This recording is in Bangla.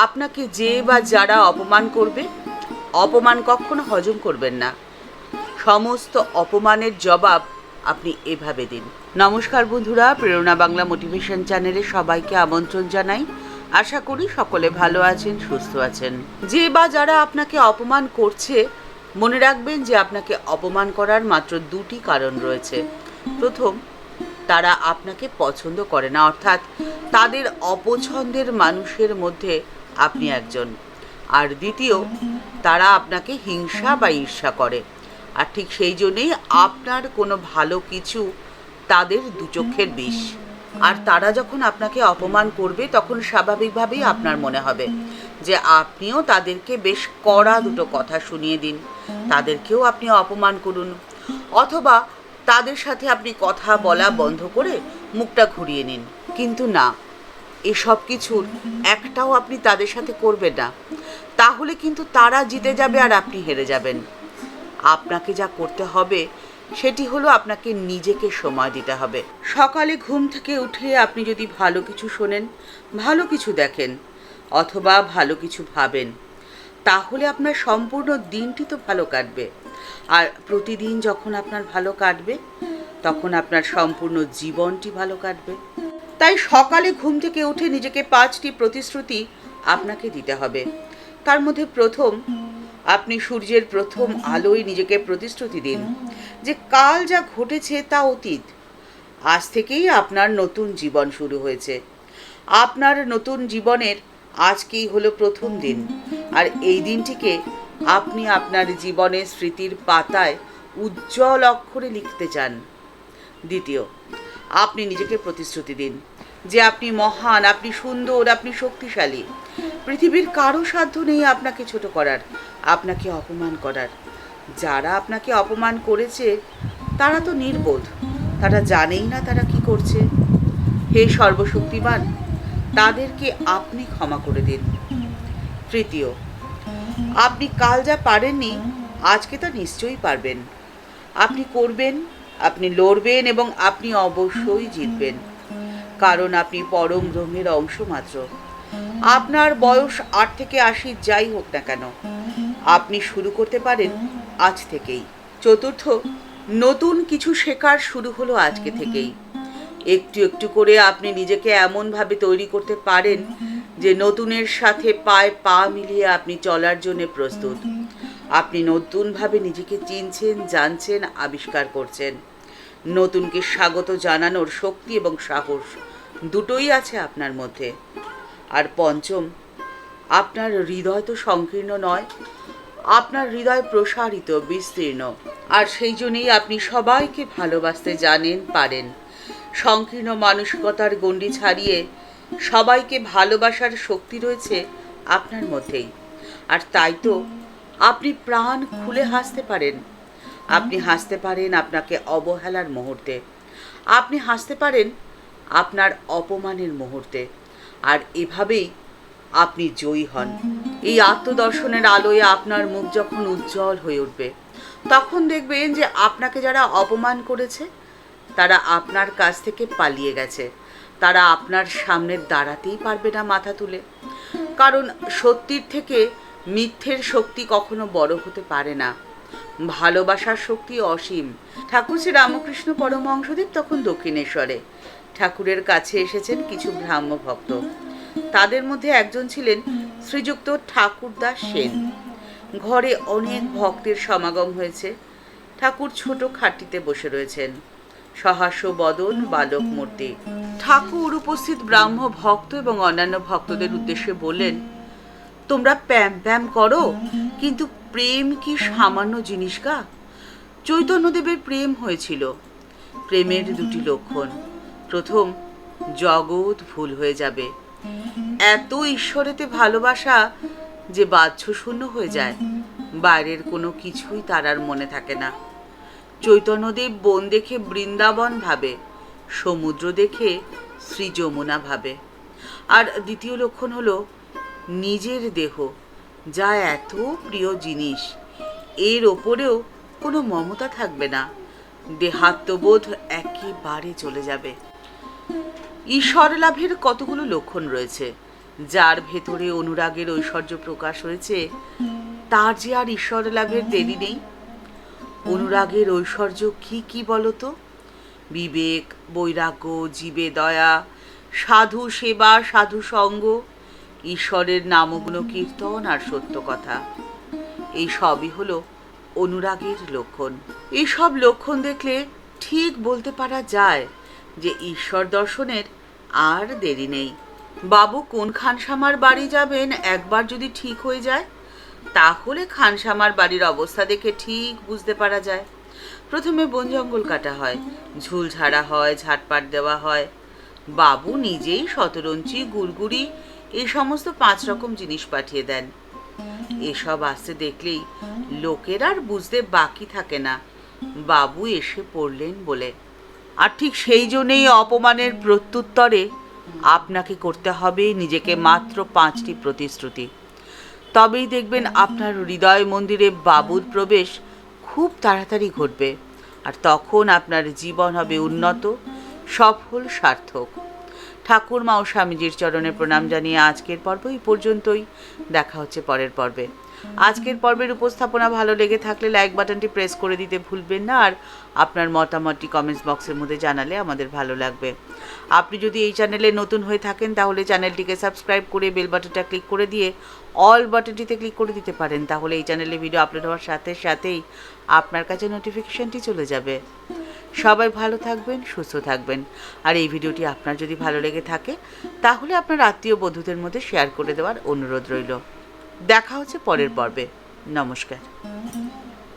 আপনাকে যে বা যারা অপমান করবে, অপমান কখনো হজম করবেন না। সমস্ত অপমানের জবাব আপনি এভাবে দিন। নমস্কার বন্ধুরা, প্রেরণা বাংলা মোটিভেশন চ্যানেলে সবাইকে আমন্ত্রণ জানাই। আশা করি সকলে ভালো আছেন, সুস্থ আছেন। যে বা যারা আপনাকে অপমান করছে, মনে রাখবেন যে আপনাকে অপমান করার মাত্র দুটি কারণ রয়েছে। প্রথম, তারা আপনাকে পছন্দ করে না, অর্থাৎ তাদের অপছন্দের মানুষের মধ্যে আপনি একজন। আর দ্বিতীয়, তারা আপনাকে হিংসা বা ঈর্ষা করে। আর ঠিক সেই জন্যেই আপনার কোনো ভালো কিছু তাদের দুচক্ষের বিষ। আর তারা যখন আপনাকে অপমান করবে, তখন স্বাভাবিকভাবেই আপনার মনে হবে যে আপনিও তাদেরকে বেশ কড়া দুটো কথা শুনিয়ে দিন, তাদেরকেও আপনি অপমান করুন, অথবা তাদের সাথে আপনি কথা বলা বন্ধ করে মুখটা ঘুরিয়ে নিন। কিন্তু না, এসব কিছুর একটাও আপনি তাদের সাথে করবেন না। তাহলে কিন্তু তারা জিতে যাবে আর আপনি হেরে যাবেন। আপনাকে যা করতে হবে সেটি হলো আপনাকে নিজেকে সময় দিতে হবে। সকালে ঘুম থেকে উঠে আপনি যদি ভালো কিছু শোনেন, ভালো কিছু দেখেন, অথবা ভালো কিছু ভাবেন, তাহলে আপনার সম্পূর্ণ দিনটি তো ভালো কাটবে। আর প্রতিদিন যখন আপনার ভালো কাটবে, তখন আপনার সম্পূর্ণ জীবনটি ভালো কাটবে। তাই সকালে ঘুম থেকে উঠে নিজেকে 5টি প্রতিশ্রুতি আপনাকে দিতে হবে। তার মধ্যে প্রথম, আপনি সূর্যের প্রথম আলোয় নিজেকে প্রতিশ্রুতি দিন যে কাল যা ঘটেছে তা অতীত। আজ থেকেই আপনার নতুন জীবন শুরু হয়েছে। আপনার নতুন জীবনের আজকেই হলো প্রথম দিন, আর এই দিনটিকে আপনি আপনার জীবনের স্মৃতির পাতায় উজ্জ্বল অক্ষরে লিখতে চান। দ্বিতীয়, আপনি নিজেকে প্রতিশ্রুতি দিন যে আপনি মহান, আপনি সুন্দর, আপনি শক্তিশালী। পৃথিবীর কারো সাধ্য নেই আপনাকে ছোট করার, আপনাকে অপমান করার। যারা আপনাকে অপমান করেছে তারা তো নির্বোধ, তারা জানেই না তারা কি করছে। হে সর্বশক্তিমান, তাদেরকে আপনি ক্ষমা করে দিন। তৃতীয়, আপনি কাল যা পারেননি আজকে তা নিশ্চয়ই পারবেন। আপনি করবেন, আপনি লড়বেন এবং আপনি অবশ্যই জিতবেন, কারণ আপনি পরম ব্রহ্মের অংশ মাত্র। আপনার বয়স 8 থেকে 80 যাই হোক না কেন, আপনি শুরু করতে পারেন আজ থেকেই। চতুর্থ, নতুন কিছু শেখার শুরু হলো আজকে থেকেই। একটু একটু করে আপনি নিজেকে এমনভাবে তৈরি করতে পারেন যে নতুনের সাথে পায়ে পা মিলিয়ে আপনি চলার জন্য প্রস্তুত। আপনি নতুনভাবে নিজেকে চিনছেন, জানছেন, আবিষ্কার করছেন। নতুনকে স্বাগত জানানোর শক্তি এবং সাহস দুটোই আছে আপনার মধ্যে। আর পঞ্চম, আপনার হৃদয় তো সংকীর্ণ নয়, আপনার হৃদয় প্রসারিত, বিস্তীর্ণ। আর সেই জন্যই আপনি সবাইকে ভালোবাসতে জানেন, পারেন। সংকীর্ণ মানসিকতার গণ্ডি ছাড়িয়ে সবাইকে ভালোবাসার শক্তি রয়েছে আপনার মধ্যেই। আর তাই তো আপনি প্রাণ খুলে হাসতে পারেন। আপনি হাসতে পারেন আপনাকে অবহেলার মুহূর্তে, আপনি হাসতে পারেন আপনার অপমানের মুহূর্তে। আর এভাবেই আপনি জয়ী হন। এই আত্মদর্শনের আলোয় আপনার মুখ যখন উজ্জ্বল হয়ে উঠবে, তখন দেখবেন যে আপনাকে যারা অপমান করেছে তারা আপনার কাছ থেকে পালিয়ে গেছে। তারা আপনার সামনে দাঁড়াতেই পারবে না মাথা তুলে, কারণ সত্যির থেকে মিথ্যের শক্তি কখনো বড় হতে পারে না। ভালোবাসার শক্তি অসীম। ঠাকুর শ্রী রামকৃষ্ণ পরমহংসদেব তখন দক্ষিণেশ্বরে ঠাকুরের কাছে এসেছেন কিছু ব্রাহ্ম ভক্ত। তাদের মধ্যে একজন ছিলেন শ্রীযুক্ত ঠাকুরদাস সেন। ঘরে অনেক ভক্তের সমাগম হয়েছে। ঠাকুর ছোট খাটটিতে বসে রয়েছেন, সহাস্য বদন, বালক মূর্তি। ঠাকুর উপস্থিত ব্রাহ্ম ভক্ত এবং অন্যান্য ভক্তদের উদ্দেশ্যে বললেন, তোমরা প্যাম প্যাম করো, কিন্তু প্রেম কি সামান্য জিনিস গা? চৈতন্যদেবের প্রেম হয়েছিল। প্রেমের দুটি লক্ষণ। প্রথম, জগৎ ভুল হয়ে যাবে। এত ঈশ্বরেতে ভালোবাসা যে বাহ্যশূন্য হয়ে যায়, বাইরের কোনো কিছুই তার আর মনে থাকে না। চৈতন্যদেব বন দেখে বৃন্দাবন ভাবে, সমুদ্র দেখে শ্রী যমুনা ভাবে। আর দ্বিতীয় লক্ষণ হলো নিজের দেহ, যা এত প্রিয় জিনিস, এর ওপরেও কোনো মমতা থাকবে না। দেহাত্মবোধ একেবারে চলে যাবে। ঈশ্বর লাভের কতগুলো লক্ষণ রয়েছে, যার ভেতরে অনুরাগের ঐশ্বর্য প্রকাশ হয়েছে তার যে আর ঈশ্বর লাভের দেরি নেই। অনুরাগের ঐশ্বর্য কি কি বলতো? বিবেক, বৈরাগ্য, জীবে দয়া, সাধু সেবা, সাধু সঙ্গ, ঈশ্বরের নামগুণ কীর্তন আর সত্য কথা, এই সবই হলো অনুরাগের লক্ষণ। এই সব লক্ষণ দেখলে ঠিক বলতে পারা যায় যে ঈশ্বর দর্শনের আর দেরি নেই। বাবু কোন খানসামার বাড়ি যাবেন একবার যদি ঠিক হয়ে যায়, তাহলে খানসামার বাড়ির অবস্থা দেখে ঠিক বুঝতে পারা যায়। প্রথমে বন জঙ্গল কাটা হয়, ঝুল ঝাড়া হয়, ঝাটপাট দেওয়া হয়। বাবু নিজেই শতরঞ্চি, গুড়গুড়ি এই সমস্ত 5 রকম জিনিস পাঠিয়ে দেন। এসব আসতে দেখলেই লোকের আর বুঝতে বাকি থাকে না বাবু এসে পড়লেন বলে। আর ঠিক সেই জন্যেই অপমানের প্রত্যুত্তরে আপনাকে করতে হবে নিজেকে মাত্র 5টি প্রতিশ্রুতি। তবেই দেখবেন আপনার হৃদয় মন্দিরে বাবুর প্রবেশ খুব তাড়াতাড়ি ঘটবে, আর তখন আপনার জীবন হবে উন্নত, সফল, সার্থক। ঠাকুরমা ও স্বামীজির চরণে প্রণাম জানিয়ে আজকের পর্ব এই পর্যন্তই। দেখা হচ্ছে পরের পর্বে। আজকের পর্বের উপস্থাপনা ভালো লেগে থাকলে লাইক বাটনটি প্রেস করে দিতে ভুলবেন না, আর আপনার মতামতটি কমেন্টস বক্সের মধ্যে জানালে আমাদের ভালো লাগবে। আপনি যদি এই চ্যানেলে নতুন হয়ে থাকেন তাহলে চ্যানেলটিকে সাবস্ক্রাইব করে বেল বাটনটা ক্লিক করে দিয়ে অল বাটনটিতে ক্লিক করে দিতে পারেন। তাহলে এই চ্যানেলে ভিডিও আপলোড হওয়ার সাথে সাথেই আপনার কাছে নোটিফিকেশনটি চলে যাবে। সবাই ভালো থাকবেন, সুস্থ থাকবেন। আর এই ভিডিওটি আপনার যদি ভালো লেগে থাকে তাহলে আপনার আত্মীয় বন্ধুদের মধ্যে শেয়ার করে দেওয়ার অনুরোধ রইল। দেখা হচ্ছে পরের পর্বে। নমস্কার।